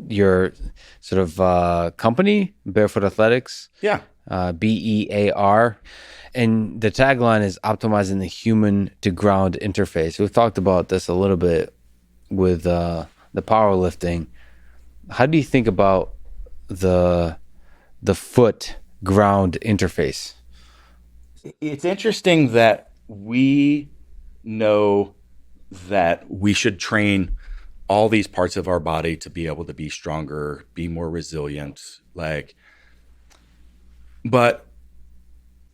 your sort of company, Barefoot Athletics, Yeah. BEAR. And the tagline is optimizing the human to ground interface. We've talked about this a little bit with the powerlifting. How do you think about the foot ground interface? It's interesting that we know that we should train all these parts of our body to be able to be stronger, be more resilient, but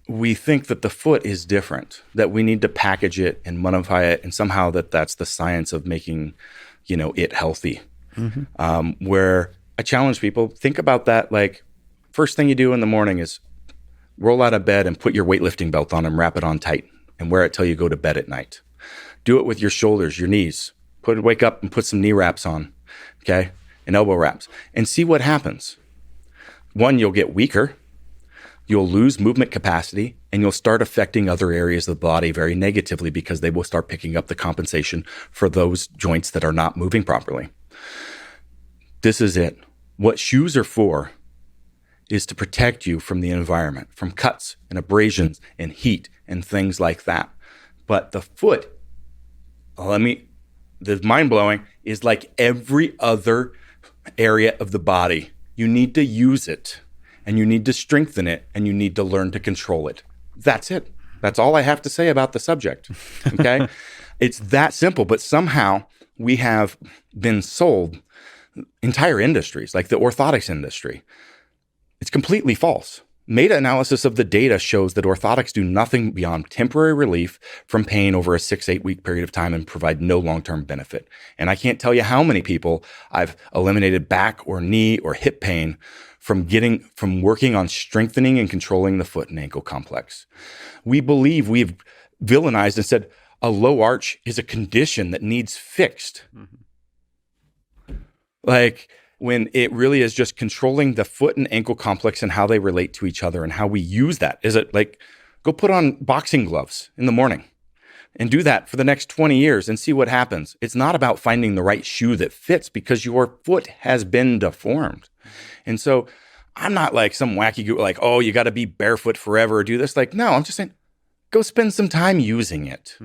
we think that the foot is different, that we need to package it and modify it, and somehow that's the science of making, it healthy. Where I challenge people, think about that. Like, first thing you do in the morning is roll out of bed and put your weightlifting belt on and wrap it on tight and wear it till you go to bed at night. Do it with your shoulders, your knees. Wake up and put some knee wraps on, okay, and elbow wraps, and see what happens. One, you'll get weaker. You'll lose movement capacity, and you'll start affecting other areas of the body very negatively because they will start picking up the compensation for those joints that are not moving properly. This is it. What shoes are for is to protect you from the environment, from cuts and abrasions and heat and things like that. But the foot, the mind-blowing, is like every other area of the body. You need to use it. And you need to strengthen it, and you need to learn to control it. That's it. That's all I have to say about the subject, okay? It's that simple, but somehow we have been sold entire industries, like the orthotics industry. It's completely false. Meta-analysis of the data shows that orthotics do nothing beyond temporary relief from pain over a 6-8 week period of time and provide no long-term benefit. And I can't tell you how many people I've eliminated back or knee or hip pain from working on strengthening and controlling the foot and ankle complex. We've villainized and said a low arch is a condition that needs fixed. Like, when it really is just controlling the foot and ankle complex and how they relate to each other and how we use that. Is it like, go put on boxing gloves in the morning and do that for the next 20 years and see what happens. It's not about finding the right shoe that fits because your foot has been deformed. And so I'm not like some wacky guru, like, oh, you got to be barefoot forever or do this. Like, no, I'm just saying, go spend some time using it.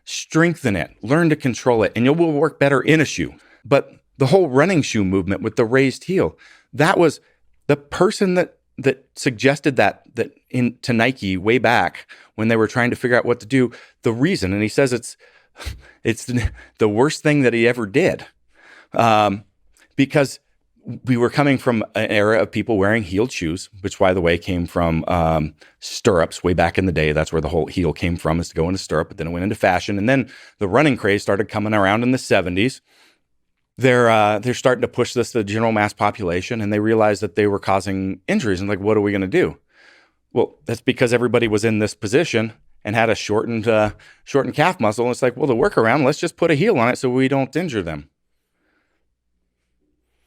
Strengthen it, learn to control it, and you will work better in a shoe. But the whole running shoe movement with the raised heel, that was the person that suggested that to Nike way back when they were trying to figure out what to do. The reason, and he says it's the worst thing that he ever did, because we were coming from an era of people wearing heeled shoes, which, by the way, came from stirrups way back in the day. That's where the whole heel came from, is to go into stirrup, but then it went into fashion. And then the running craze started coming around in the 70s. They're starting to push this to the general mass population, and they realized that they were causing injuries. And like, what are we going to do? Well, that's because everybody was in this position and had a shortened calf muscle. And it's like, well, the workaround, let's just put a heel on it so we don't injure them.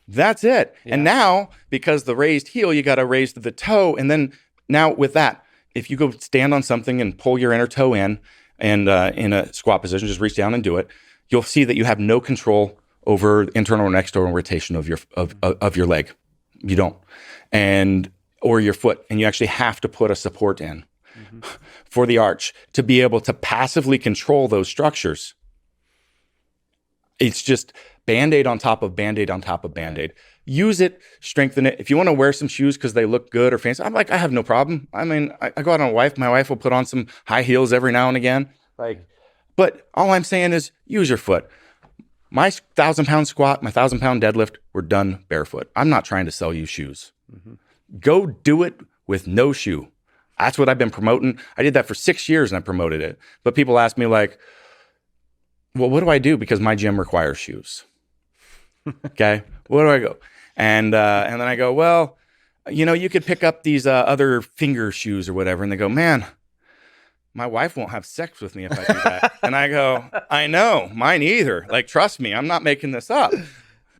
That's it. Yeah. And now, because the raised heel, you got to raise to the toe. And then now with that, if you go stand on something and pull your inner toe in and in a squat position, just reach down and do it, you'll see that you have no control over internal or external rotation of your leg. You don't. Or your foot. And you actually have to put a support in for the arch to be able to passively control those structures. It's just Band-Aid on top of Band-Aid on top of Band-Aid. Use it, strengthen it. If you want to wear some shoes because they look good or fancy, I'm like, I have no problem. I mean, I go out on my wife will put on some high heels every now and again. But all I'm saying is use your foot. My 1,000-pound squat, my 1,000-pound deadlift, we're done barefoot. I'm not trying to sell you shoes. Go do it with no shoe. That's what I've been promoting. I did that for 6 years and I promoted it. But people ask me like, well, what do I do? Because my gym requires shoes. Okay. Where do I go? And then I go, well, you could pick up these other finger shoes or whatever. And they go, man, my wife won't have sex with me if I do that. And I go, I know, mine either. Like, trust me, I'm not making this up.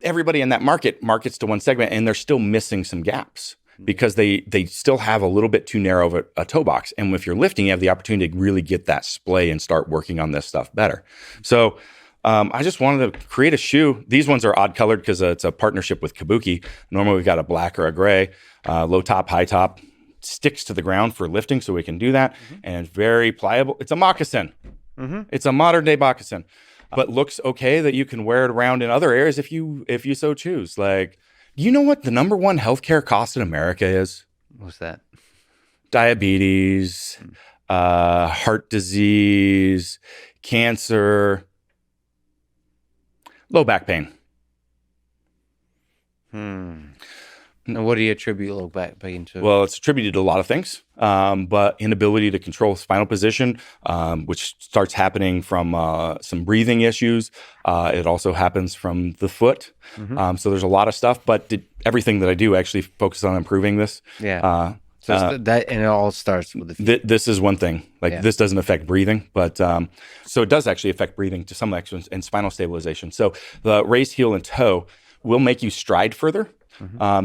Everybody in that market markets to one segment, and they're still missing some gaps because they still have a little bit too narrow of a toe box. And if you're lifting, you have the opportunity to really get that splay and start working on this stuff better. So I just wanted to create a shoe. These ones are odd colored because it's a partnership with Kabuki. Normally we've got a black or a gray, low top, high top, sticks to the ground for lifting, so we can do that. And it's very pliable. It's a moccasin. It's a modern day moccasin, but looks okay that you can wear it around in other areas if you so choose. Like, you know what the number one healthcare cost in America is? What's that? Diabetes, heart disease, cancer, low back pain. And what do you attribute low back pain to? Well, it's attributed to a lot of things, but inability to control spinal position, which starts happening from some breathing issues. It also happens from the foot. So there's a lot of stuff, but everything that I do actually focus on improving this. Yeah. So that, and it all starts with the feet. This is one thing. Like, this doesn't affect breathing, but so it does actually affect breathing to some extent and spinal stabilization. So the raised heel and toe will make you stride further.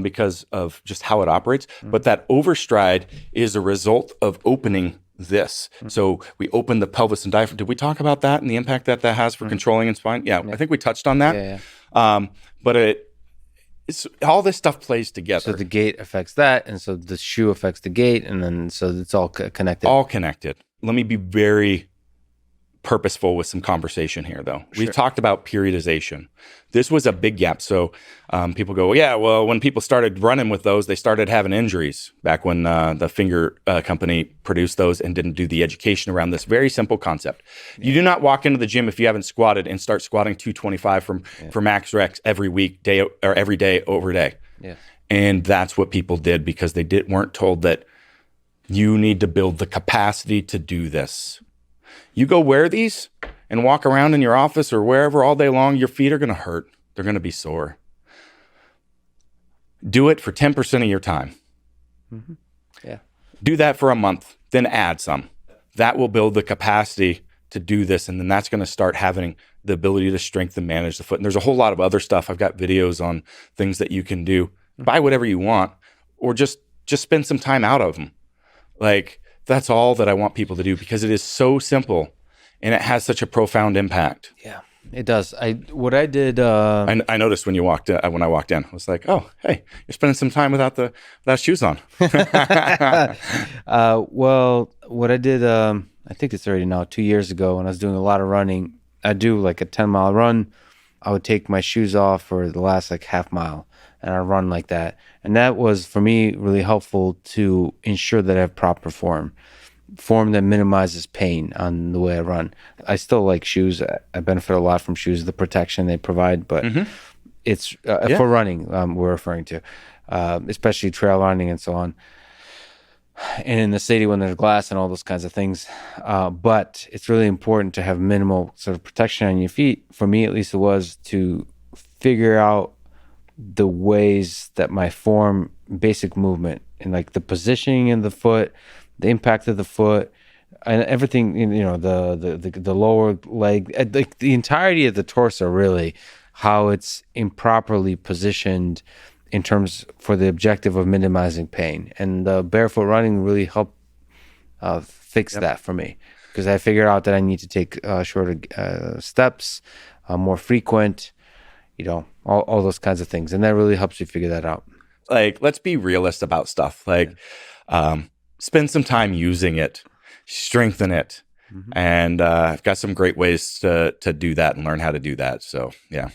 Because of just how it operates. But that overstride is a result of opening this. So we open the pelvis and diaphragm. Did we talk about that and the impact that has for controlling and spine? Yeah, I think we touched on that. But it's all this stuff plays together. So the gait affects that, and so the shoe affects the gait, and then so it's all connected. All connected. Let me be very purposeful with some conversation here, though. Sure. We've talked about periodization. This was a big gap. So people go, well, when people started running with those, they started having injuries back when the finger company produced those and didn't do the education around this very simple concept. You do not walk into the gym if you haven't squatted and start squatting 225 for max reps every week, day or every day over day. Yeah. And that's what people did because they weren't told that you need to build the capacity to do this. You go wear these and walk around in your office or wherever all day long, your feet are going to hurt. They're going to be sore. Do it for 10% of your time. Yeah. Do that for a month, then add some. That will build the capacity to do this, and then that's going to start having the ability to strengthen, manage the foot. And there's a whole lot of other stuff. I've got videos on things that you can do. Buy whatever you want, or just spend some time out of them. Like, that's all that I want people to do because it is so simple and it has such a profound impact. Yeah, it does. I did. I noticed when I walked in, I was like, oh, hey, you're spending some time without shoes on. Well, what I did, I think it's already now 2 years ago when I was doing a lot of running. I do like a 10-mile run. I would take my shoes off for the last like half mile and I run like that. And that was for me really helpful to ensure that I have proper form that minimizes pain on the way I run. I still like shoes. I benefit a lot from shoes, the protection they provide, but it's for running we're referring to, especially trail running and so on. And in the city when there's glass and all those kinds of things. But it's really important to have minimal sort of protection on your feet. For me, at least, it was to figure out the ways that my form, basic movement, and like the positioning in the foot, the impact of the foot, and everything, the lower leg, like the entirety of the torso, really, how it's improperly positioned in terms for the objective of minimizing pain. And the barefoot running really helped fix that for me, because I figured out that I need to take shorter steps, more frequent, all those kinds of things. And that really helps you figure that out. Like, let's be realist about stuff. Like, spend some time using it, strengthen it. And I've got some great ways to do that and learn how to do that. So, yeah.